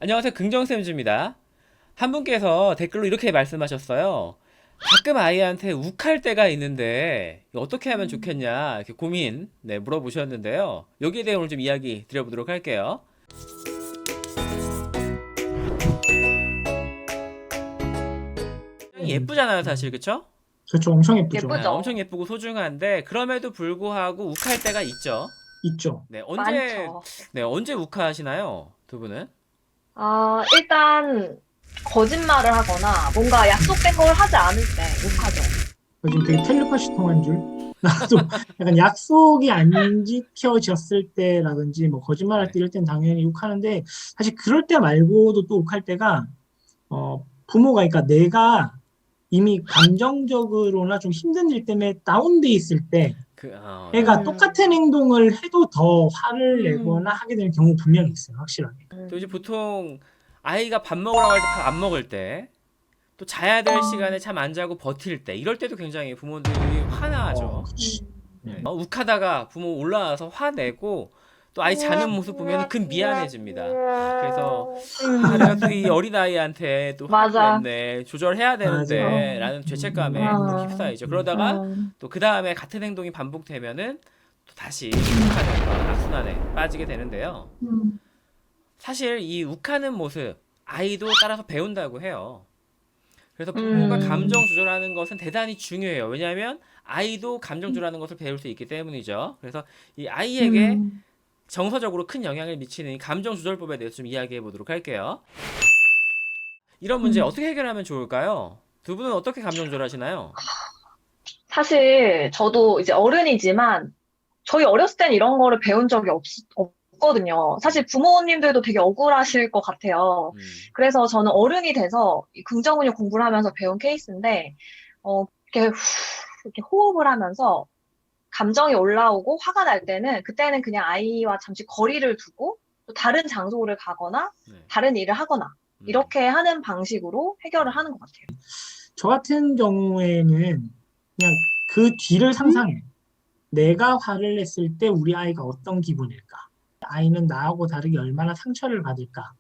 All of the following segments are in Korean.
안녕하세요. 긍정쌤주입니다. 한 분께서 댓글로 이렇게 말씀하셨어요. 가끔 아이한테 욱할 때가 있는데 어떻게 하면 좋겠냐 이렇게 고민 물어보셨는데요. 여기에 대해 오늘 좀 이야기 드려보도록 할게요. 예쁘잖아요, 사실. 그쵸? 그렇죠. 엄청 예쁘죠. 네, 엄청 예쁘죠? 예쁘고 소중한데 그럼에도 불구하고 욱할 때가 있죠. 있죠. 네, 많죠. 언제 욱하시나요? 두 분은? 일단 거짓말을 하거나 뭔가 약속된 걸 하지 않을 때 욕하죠. 요즘 되게 텔레파시 통한 줄. 나도 약간 약속이 안 지켜졌을 때라든지 뭐 거짓말할 네. 때 이럴 땐 당연히 욕하는데 사실 그럴 때 말고도 또 욕할 때가 부모가 그러니까 내가 이미 감정적으로나 좀 힘든 일 때문에 다운돼 있을 때 애가 음, 똑같은 행동을 해도 더 화를 내거나 음, 하게 되는 경우 분명히 있어요. 확실하게. 또 이제 음, 보통 아이가 밥 먹으라고 할 때 밥 안 먹을 때, 또 자야 될 시간에 음, 잠 안 자고 버틸 때, 이럴 때도 굉장히 부모들이 화나죠. 그치. 네. 음. 욱하다가 부모 올라와서 화내고 또 아이 자는 모습 보면 은 미안해집니다. 그래서 내가 또 이 어린아이한테 또 화를 맞아. 냈네, 조절해야 맞아요. 되는데 라는 죄책감에 또 어, 휩싸이죠. 음. 그러다가 음, 또 그 다음에 같은 행동이 반복되면은 또 다시 욱하는 그런 악순환에 빠지게 되는데요. 음, 사실 이 욱하는 모습 아이도 따라서 배운다고 해요. 그래서 부모가 감정 음, 조절하는 것은 대단히 중요해요. 왜냐하면 아이도 감정 조절하는 것을 배울 수 있기 때문이죠. 그래서 이 아이에게 음. 정서적으로 큰 영향을 미치는 이 감정 조절법에 대해서 좀 이야기해 보도록 할게요. 이런 문제 음. 어떻게 해결하면 좋을까요? 두 분은 어떻게 감정 조절하시나요? 사실 저도 이제 어른이지만 저희 어렸을 땐 이런 거를 배운 적이 없거든요. 사실 부모님들도 되게 억울하실 것 같아요. 음, 그래서 저는 어른이 돼서 이 긍정은요 공부를 하면서 배운 케이스인데, 이렇게 이렇게 호흡을 하면서 감정이 올라오고 화가 날 때는 그때는 그냥 아이와 잠시 거리를 두고 또 다른 장소를 가거나 네, 다른 일을 하거나 음, 이렇게 하는 방식으로 해결을 하는 것 같아요. 저 같은 경우에는 그냥 그 뒤를 상상해. 내가 화를 냈을 때 우리 아이가 어떤 기분일까? 아이는 나하고 다르게 얼마나 상처를 받을까?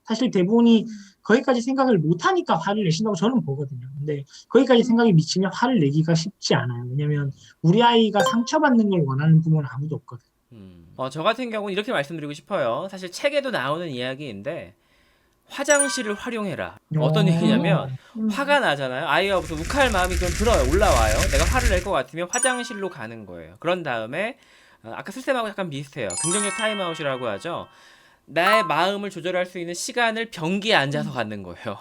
사실 대부분이 음, 거기까지 생각을 못하니까 화를 내신다고 저는 보거든요. 근데 거기까지 음, 생각이 미치면 화를 내기가 쉽지 않아요. 왜냐면 우리 아이가 상처받는 걸 원하는 부모는 아무도 없거든요. 저 같은 경우는 이렇게 말씀드리고 싶어요. 사실 책에도 나오는 이야기인데 화장실을 활용해라. 어떤 얘기냐면 어, 화가 음, 나잖아요. 아이가 무슨 욱할 마음이 좀 들어요. 올라와요. 내가 화를 낼 것 같으면 화장실로 가는 거예요. 그런 다음에 아까 쓸셈하고 약간 비슷해요. 긍정적 타임아웃이라고 하죠. 나의 마음을 조절할 수 있는 시간을 변기에 앉아서 음. 갖는 거예요.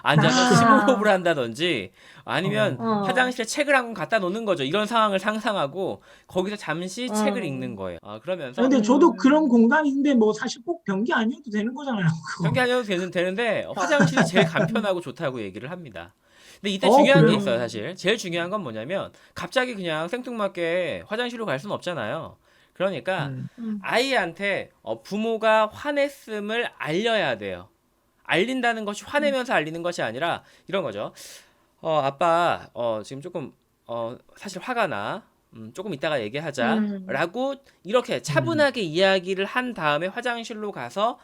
앉아서 심호흡을 아, 한다든지 아니면 어, 어, 화장실에 책을 한 권 갖다 놓는 거죠. 이런 상황을 상상하고 거기서 잠시 책을 읽는 음, 거예요. 그러면서 근데 저도 그런 음, 공간인데 뭐 사실 꼭 변기 아니어도 되는 거잖아요, 변기 그거. 아니어도 되는데 화장실이 제일 음, 간편하고 좋다고 얘기를 합니다. 근데 이때 중요한 게 그래요? 있어요, 음, 사실. 제일 중요한 건 뭐냐면 갑자기 그냥 생뚱맞게 화장실로 갈 수는 없잖아요. 그러니까 음, 음, 아이한테 부모가 화냈음을 알려야 돼요. 알린다는 것이 음, 화내면서 알리는 것이 아니라 이런 거죠. 아빠, 지금 조금 사실 화가 나. 조금 이따가 얘기하자. 음, 라고 이렇게 음, 차분하게 이야기를 한 다음에 화장실로 가서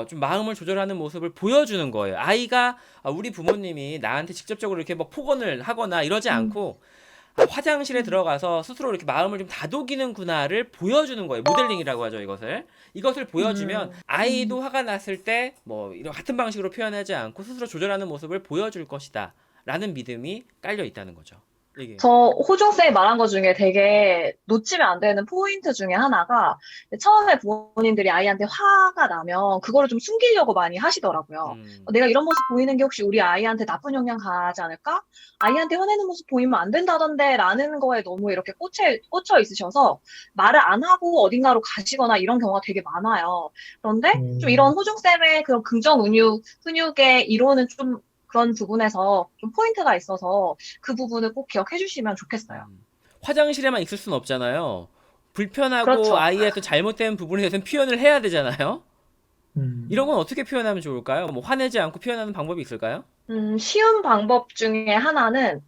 좀 마음을 조절하는 모습을 보여주는 거예요. 아이가 우리 부모님이 나한테 직접적으로 이렇게 뭐 폭언을 하거나 이러지 음, 않고 화장실에 음, 들어가서 스스로 이렇게 마음을 좀 다독이는구나를 보여주는 거예요. 모델링이라고 하죠, 이것을. 이것을 보여주면 아이도 화가 났을 때 뭐 이런 같은 방식으로 표현하지 않고 스스로 조절하는 모습을 보여줄 것이다. 라는 믿음이 깔려 있다는 거죠. 이게. 저 호중쌤이 말한 것 중에 되게 놓치면 안 되는 포인트 중에 하나가 처음에 부모님들이 아이한테 화가 나면 그거를 좀 숨기려고 많이 하시더라고요. 음, 내가 이런 모습 보이는 게 혹시 우리 아이한테 나쁜 영향 가지 않을까? 아이한테 화내는 모습 보이면 안 된다던데 라는 거에 너무 이렇게 꽂혀 있으셔서 말을 안 하고 어딘가로 가시거나 이런 경우가 되게 많아요. 그런데 좀 이런 음. 호중쌤의 그런 긍정 훈육의 이론은 좀 그런 부분에서 좀 포인트가 있어서 그 부분을 꼭 기억해 주시면 좋겠어요. 화장실에만 있을 순 없잖아요. 불편하고 그렇죠. 아이의 또 잘못된 부분에 대해서는 표현을 해야 되잖아요. 이런 음, 건 어떻게 표현하면 좋을까요? 뭐 화내지 않고 표현하는 방법이 있을까요? 쉬운 방법 중에 하나는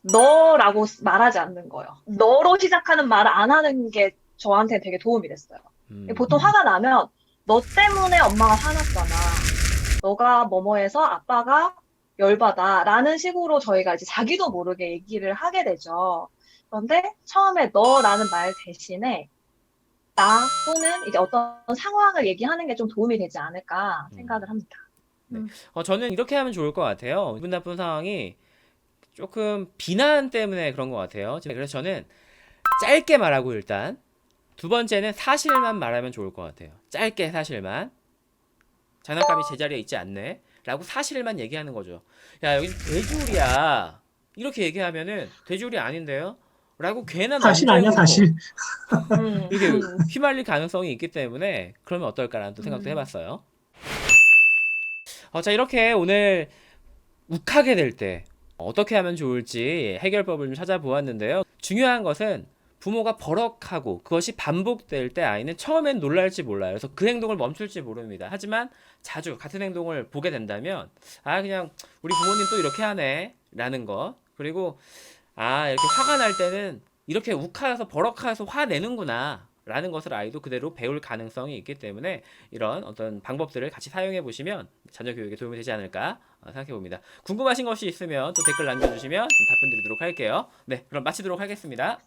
너라고 말하지 않는 거예요. 너로 시작하는 말을 안 하는 게 저한테 되게 도움이 됐어요. 보통 음, 화가 나면 너 때문에 엄마가 화났잖아. 너가 뭐뭐해서 아빠가 열받아. 라는 식으로 저희가 이제 자기도 모르게 얘기를 하게 되죠. 그런데 처음에 너라는 말 대신에 나 또는 이제 어떤 상황을 얘기하는 게 좀 도움이 되지 않을까 생각을 합니다. 저는 이렇게 하면 좋을 것 같아요. 기분 나쁜 상황이 조금 비난 때문에 그런 것 같아요. 그래서 저는 짧게 말하고 일단 두 번째는 사실만 말하면 좋을 것 같아요. 짧게 사실만. 장난감이 제자리에 있지 않네 라고 사실만 얘기하는 거죠. 야, 여기 돼지우리야. 이렇게 얘기하면은 돼지우리 아닌데요? 라고 괜한 사실 아니야, 논쟁으로 사실. 이렇게 휘말릴 가능성이 있기 때문에 그러면 어떨까라는 또 생각도 해봤어요. 자, 이렇게 오늘 욱하게 될 때 어떻게 하면 좋을지 해결법을 좀 찾아보았는데요. 중요한 것은 부모가 버럭하고 그것이 반복될 때 아이는 처음엔 놀랄지 몰라요. 그래서 그 행동을 멈출지 모릅니다. 하지만 자주 같은 행동을 보게 된다면 그냥 우리 부모님 또 이렇게 하네 라는 것, 그리고 이렇게 화가 날 때는 이렇게 욱하여서 버럭하여서 화내는구나 라는 것을 아이도 그대로 배울 가능성이 있기 때문에 이런 어떤 방법들을 같이 사용해 보시면 자녀 교육에 도움이 되지 않을까 생각해 봅니다. 궁금하신 것이 있으면 또 댓글 남겨주시면 답변 드리도록 할게요. 네, 그럼 마치도록 하겠습니다.